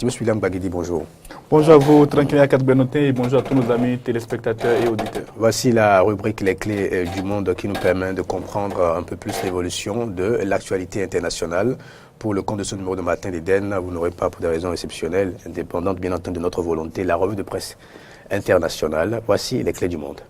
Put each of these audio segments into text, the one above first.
Timothée William Baguidi, bonjour. Bonjour à vous, Tranquille Akat Benotin, et bonjour à tous nos amis téléspectateurs et auditeurs. Voici la rubrique Les clés du monde qui nous permet de comprendre un peu plus l'évolution de l'actualité internationale. Pour le compte de ce numéro de Matin d'Éden, vous n'aurez pas, pour des raisons exceptionnelles, indépendantes bien entendu de notre volonté, la revue de presse internationale. Voici les clés du monde.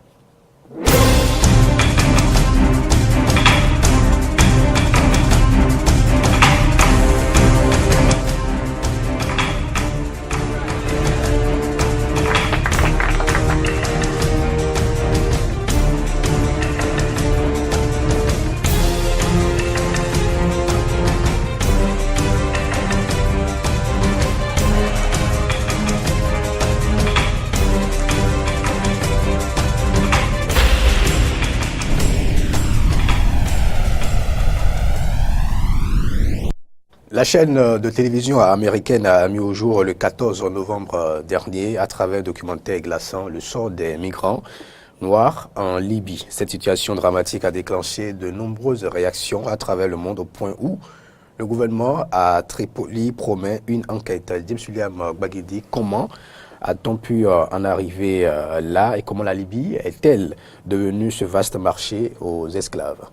La chaîne de télévision américaine a mis au jour le 14 novembre dernier, à travers un documentaire glaçant, le sort des migrants noirs en Libye. Cette situation dramatique a déclenché de nombreuses réactions à travers le monde au point où le gouvernement à Tripoli promet une enquête. James William Baguidi, comment a-t-on pu en arriver là et comment la Libye est-elle devenue ce vaste marché aux esclaves?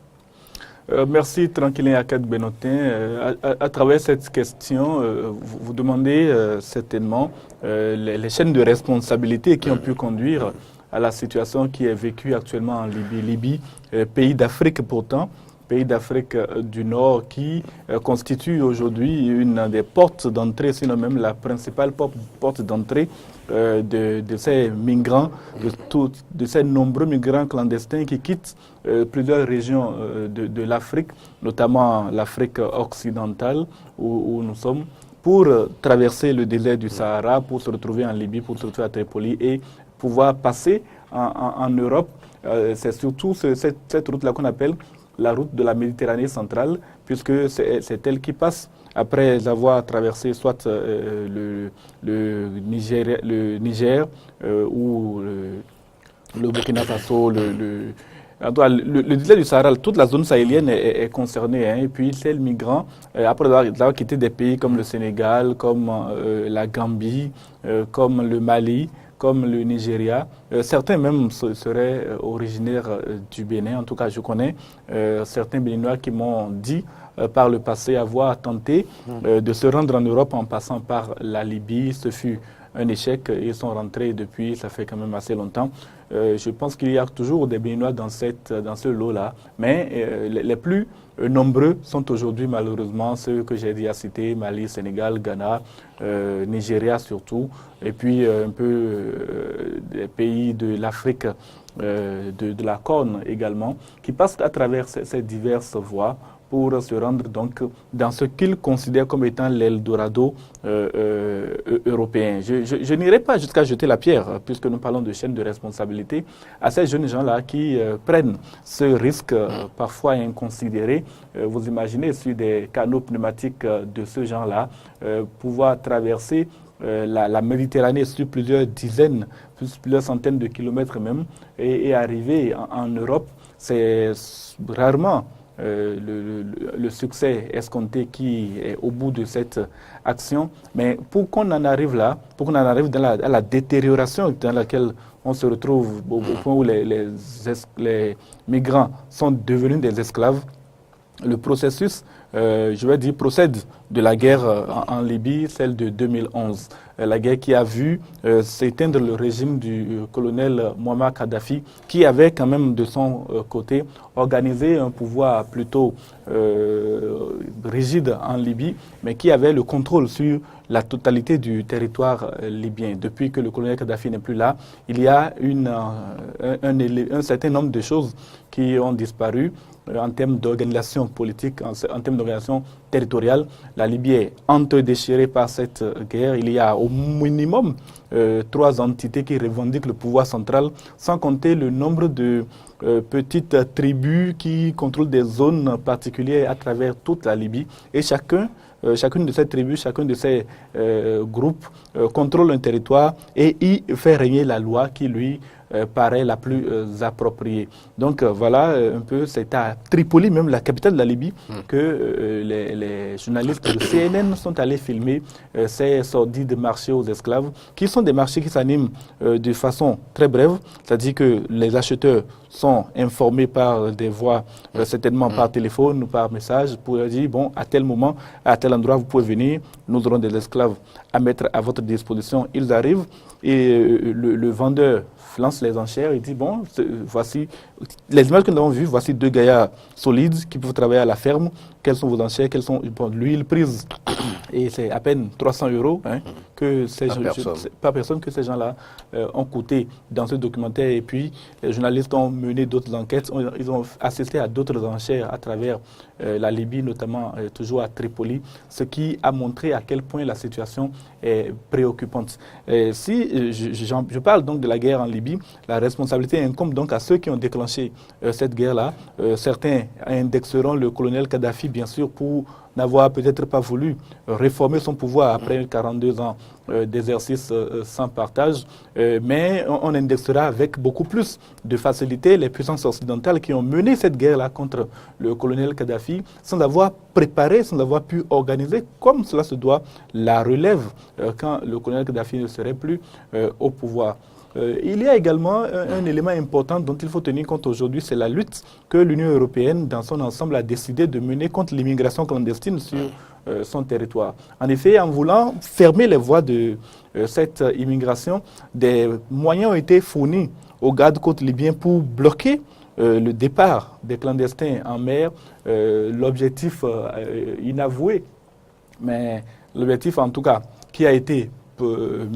Merci Tranquille Akat Benotin. À travers cette question, vous demandez certainement les chaînes de responsabilité qui ont pu conduire à la situation qui est vécue actuellement en Libye. Libye, pays d'Afrique pourtant, pays d'Afrique du Nord qui constitue aujourd'hui une des portes d'entrée, sinon même la principale porte d'entrée de ces migrants, de ces nombreux migrants clandestins qui quittent plusieurs régions de l'Afrique, notamment l'Afrique occidentale où nous sommes, pour traverser le désert du Sahara, pour se retrouver en Libye, pour se retrouver à Tripoli et pouvoir passer en Europe. C'est surtout cette route-là qu'on appelle la route de la Méditerranée centrale, puisque c'est elle qui passe après avoir traversé soit le Niger ou le Burkina Faso, le désert du Sahara, toute la zone sahélienne est concernée. Et puis ces migrants, après avoir quitté des pays comme le Sénégal, comme la Gambie, comme le Mali, comme le Nigeria. Certains même seraient originaires du Bénin. En tout cas, je connais certains Béninois qui m'ont dit par le passé avoir tenté de se rendre en Europe en passant par la Libye. Ce fut un échec. Ils sont rentrés depuis, ça fait quand même assez longtemps. Je pense qu'il y a toujours des Béninois dans ce lot-là. Mais les plus nombreux sont aujourd'hui malheureusement ceux que j'ai déjà cités, Mali, Sénégal, Ghana, Nigeria surtout, et puis un peu des pays de l'Afrique, de la Corne également, qui passent à travers ces diverses voies pour se rendre donc dans ce qu'ils considèrent comme étant l'Eldorado européen. Je n'irai pas jusqu'à jeter la pierre, puisque nous parlons de chaîne de responsabilité, à ces jeunes gens-là qui prennent ce risque parfois inconsidéré. Vous imaginez sur des canaux pneumatiques de ce genre-là, pouvoir traverser la Méditerranée sur plusieurs dizaines, plusieurs centaines de kilomètres même, et arriver en Europe, c'est rarement le succès escompté qui est au bout de cette action. Mais pour qu'on en arrive là, pour qu'on en arrive à la détérioration dans laquelle on se retrouve, au point où les migrants sont devenus des esclaves, le processus, je vais dire, procède de la guerre en Libye, celle de 2011. La guerre qui a vu s'éteindre le régime du colonel Muammar Kadhafi, qui avait quand même de son côté organisé un pouvoir plutôt rigide en Libye, mais qui avait le contrôle sur la totalité du territoire libyen. Depuis que le colonel Kadhafi n'est plus là, il y a un certain nombre de choses qui ont disparu en termes d'organisation politique, en termes d'organisation territoriale. La Libye est entre-déchirée par cette guerre. Il y a au minimum 3 entités qui revendiquent le pouvoir central, sans compter le nombre de petites tribus qui contrôlent des zones particulières à travers toute la Libye. Et chacune de ces tribus, chacun de ces groupes contrôle un territoire et y fait régner la loi qui lui paraît la plus appropriée. Donc voilà un peu, c'est à Tripoli, même la capitale de la Libye, que les journalistes de CNN sont allés filmer ces sordides marchés aux esclaves, qui sont des marchés qui s'animent de façon très brève, c'est-à-dire que les acheteurs sont informés par des voies, certainement par téléphone ou par message, pour leur dire, bon, à tel moment, à tel endroit, vous pouvez venir, nous aurons des esclaves à mettre à votre disposition. Ils arrivent et le vendeur lance les enchères et dit, bon, voici les images que nous avons vues, voici 2 gaillards solides qui peuvent travailler à la ferme. Quelles sont vos enchères? Quelles sont l'huile prise? Et c'est à peine 300 € que par personne que ces gens-là ont coûté dans ce documentaire. Et puis, les journalistes ont mené d'autres enquêtes. Ils ont assisté à d'autres enchères à travers la Libye, notamment toujours à Tripoli, ce qui a montré à quel point la situation est préoccupante. Si je parle donc de la guerre en Libye, la responsabilité incombe donc à ceux qui ont déclenché cette guerre-là. Certains indexeront le colonel Kadhafi, bien sûr, pour n'avoir peut-être pas voulu réformer son pouvoir après 42 ans d'exercice sans partage, mais on indexera avec beaucoup plus de facilité les puissances occidentales qui ont mené cette guerre-là contre le colonel Kadhafi sans avoir préparé, sans avoir pu organiser comme cela se doit la relève quand le colonel Kadhafi ne serait plus au pouvoir. Il y a également un élément important dont il faut tenir compte aujourd'hui, c'est la lutte que l'Union européenne, dans son ensemble, a décidé de mener contre l'immigration clandestine sur son territoire. En effet, en voulant fermer les voies de cette immigration, des moyens ont été fournis aux gardes-côtes libyens pour bloquer le départ des clandestins en mer. L'objectif inavoué, mais l'objectif en tout cas qui a été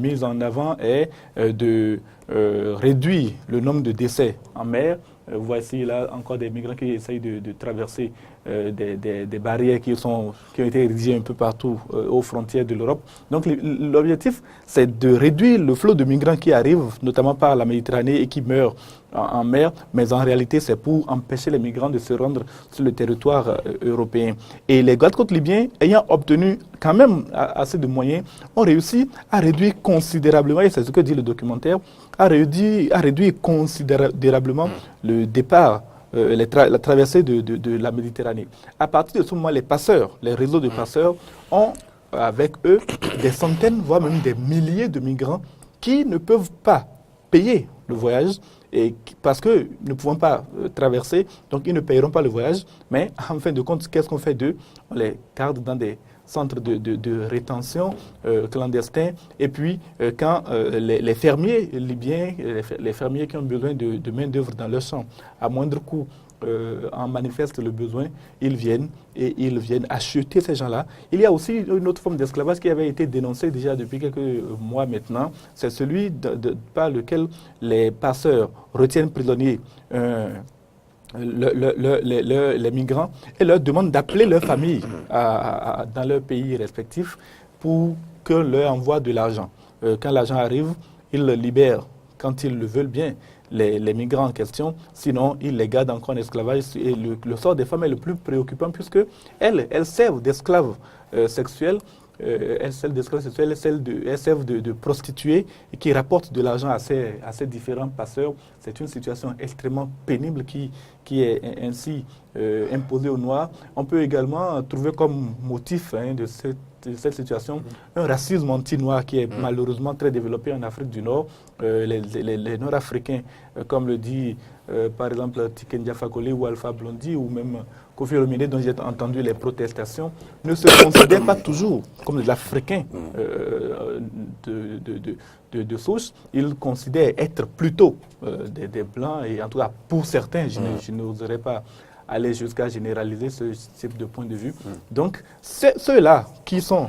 mise en avant est de réduire le nombre de décès en mer. Voici là encore des migrants qui essayent de traverser des barrières qui ont été érigées un peu partout aux frontières de l'Europe. Donc l'objectif, c'est de réduire le flot de migrants qui arrivent, notamment par la Méditerranée et qui meurent en mer, mais en réalité, c'est pour empêcher les migrants de se rendre sur le territoire européen. Et les gardes-côtes libyens, ayant obtenu quand même assez de moyens, ont réussi à réduire considérablement, et c'est ce que dit le documentaire, à réduire considérablement le départ, la traversée de la Méditerranée. À partir de ce moment, les passeurs, les réseaux de passeurs ont avec eux des centaines, voire même des milliers de migrants qui ne peuvent pas payer le voyage et parce que ne pouvant pas traverser, donc ils ne payeront pas le voyage, mais en fin de compte, qu'est-ce qu'on fait d'eux? On les garde dans des centres de rétention clandestins. Et puis, quand les fermiers libyens, les fermiers qui ont besoin de main-d'œuvre dans leur champ, à moindre coût, en manifestent le besoin, ils viennent acheter ces gens-là. Il y a aussi une autre forme d'esclavage qui avait été dénoncée déjà depuis quelques mois maintenant. C'est celui par lequel les passeurs retiennent prisonniers les migrants et leur demandent d'appeler leur famille dans leur pays respectif pour que leur envoie de l'argent. Quand l'argent arrive, ils le libèrent quand ils le veulent bien, les migrants en question. Sinon, ils les gardent encore en esclavage. Et le sort des femmes est le plus préoccupant puisque elles servent d'esclaves sexuels. Elles servent d'esclaves sexuels, elles servent de prostituées et qui rapportent de l'argent à ces différents passeurs. C'est une situation extrêmement pénible qui est ainsi imposée aux Noirs. On peut également trouver comme motif de cette situation un racisme anti-noir qui est malheureusement très développé en Afrique du Nord. Les Nord-Africains, comme le dit par exemple Tiken Jah Fakoly ou Alpha Blondy ou même Koffi Olomide, dont j'ai entendu les protestations, ne se considèrent pas toujours comme des Africains de souche. Ils considèrent être plutôt des Blancs, et en tout cas pour certains, je n'oserais pas aller jusqu'à généraliser ce type de point de vue. Donc, ceux-là qui sont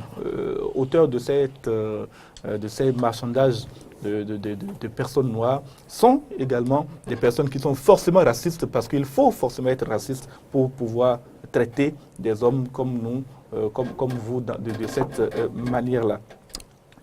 auteurs de ces marchandages de personnes noires sont également des personnes qui sont forcément racistes parce qu'il faut forcément être raciste pour pouvoir traiter des hommes comme nous, comme vous, de cette manière-là.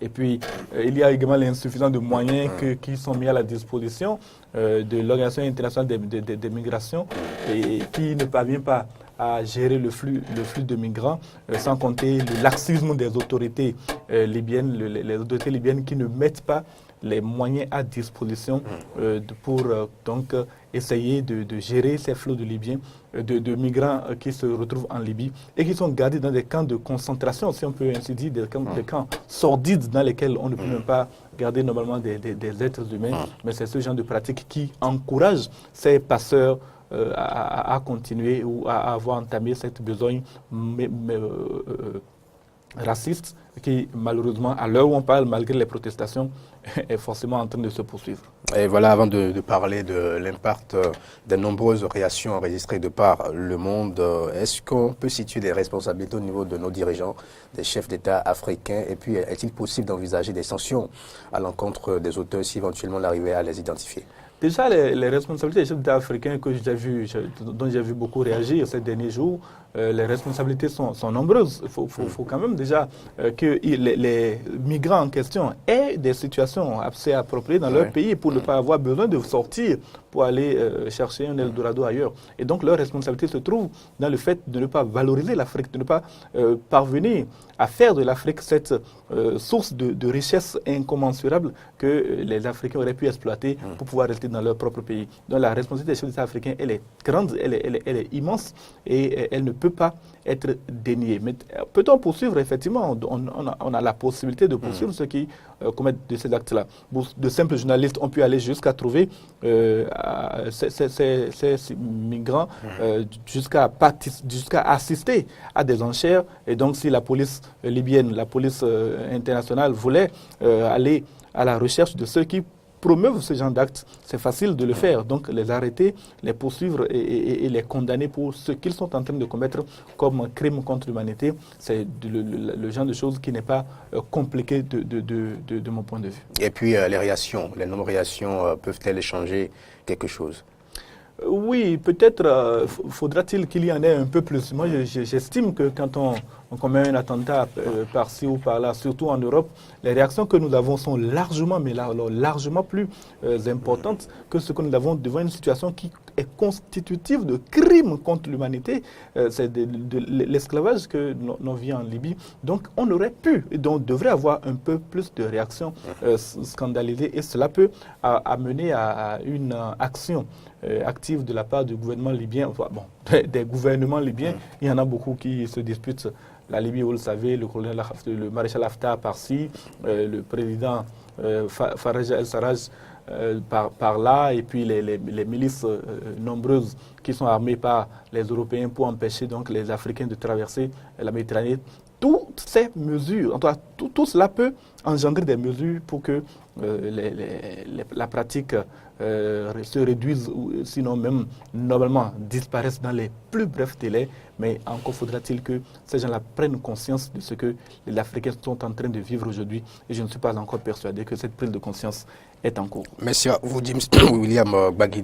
Et puis, il y a également l'insuffisance de moyens qui sont mis à la disposition de l'Organisation internationale des migrations et qui ne parvient pas à gérer le flux de migrants, sans compter le laxisme des autorités libyennes, les autorités libyennes qui ne mettent pas les moyens à disposition pour donc essayer de gérer ces flots de Libyens, de migrants qui se retrouvent en Libye et qui sont gardés dans des camps de concentration, si on peut ainsi dire, des camps sordides dans lesquels on ne peut même pas garder normalement des êtres humains. Mais c'est ce genre de pratique qui encourage ces passeurs à continuer ou à avoir entamé cette besogne raciste qui, malheureusement, à l'heure où on parle, malgré les protestations, est forcément en train de se poursuivre. Et voilà, avant de parler de l'impact des nombreuses réactions enregistrées de par le monde, est-ce qu'on peut situer des responsabilités au niveau de nos dirigeants, des chefs d'État africains? Et puis, est-il possible d'envisager des sanctions à l'encontre des auteurs si éventuellement on arrivait à les identifier? Déjà, les responsabilités des chefs d'État africains dont j'ai vu beaucoup réagir ces derniers jours, les responsabilités sont nombreuses. Il faut quand même déjà que les migrants en question aient des situations assez appropriées dans leur pays pour ne pas avoir besoin de sortir pour aller chercher un Eldorado ailleurs. Et donc leur responsabilité se trouve dans le fait de ne pas valoriser l'Afrique, de ne pas parvenir à faire de l'Afrique cette source de richesse incommensurable que les Africains auraient pu exploiter pour pouvoir rester dans leur propre pays. Donc la responsabilité des chefs d'État africains, elle est grande, elle est immense et elle ne peut pas être déniée. Mais peut-on poursuivre? Effectivement, on a la possibilité de poursuivre ceux qui commettent de ces actes-là. De simples journalistes ont pu aller jusqu'à trouver ces migrants, jusqu'à assister à des enchères. Et donc, si la police libyenne, la police internationale voulait aller à la recherche de ceux qui promeuvent ce genre d'actes, c'est facile de le faire. Donc les arrêter, les poursuivre et les condamner pour ce qu'ils sont en train de commettre comme crime contre l'humanité, c'est le genre de choses qui n'est pas compliqué de mon point de vue. Et puis les réactions, les non-réactions, peuvent-elles changer quelque chose? Oui, peut-être faudra-t-il qu'il y en ait un peu plus. Moi, j'estime que quand on commet un attentat par-ci ou par-là, surtout en Europe, les réactions que nous avons sont largement, mais largement plus importantes que ce que nous avons devant une situation qui est constitutive de crimes contre l'humanité. C'est de l'esclavage que l'on vit en Libye. Donc, on aurait pu, et donc devrait avoir un peu plus de réactions scandalisées, et cela peut amener à une action active de la part du gouvernement libyen, enfin, bon, des gouvernements libyens. Il y en a beaucoup qui se disputent la Libye, vous le savez, le maréchal Haftar par-ci, le président Faraj el-Sarraj par là, et puis les milices nombreuses qui sont armées par les Européens pour empêcher donc les Africains de traverser la Méditerranée. Toutes ces mesures, en tout cas, tout cela peut engendrer des mesures pour que la pratique se réduise, ou sinon même normalement disparaisse dans les plus brefs délais. Mais encore faudra-t-il que ces gens-là prennent conscience de ce que les Africains sont en train de vivre aujourd'hui. Et je ne suis pas encore persuadé que cette prise de conscience est en cours. Merci à vous, William Baguidi.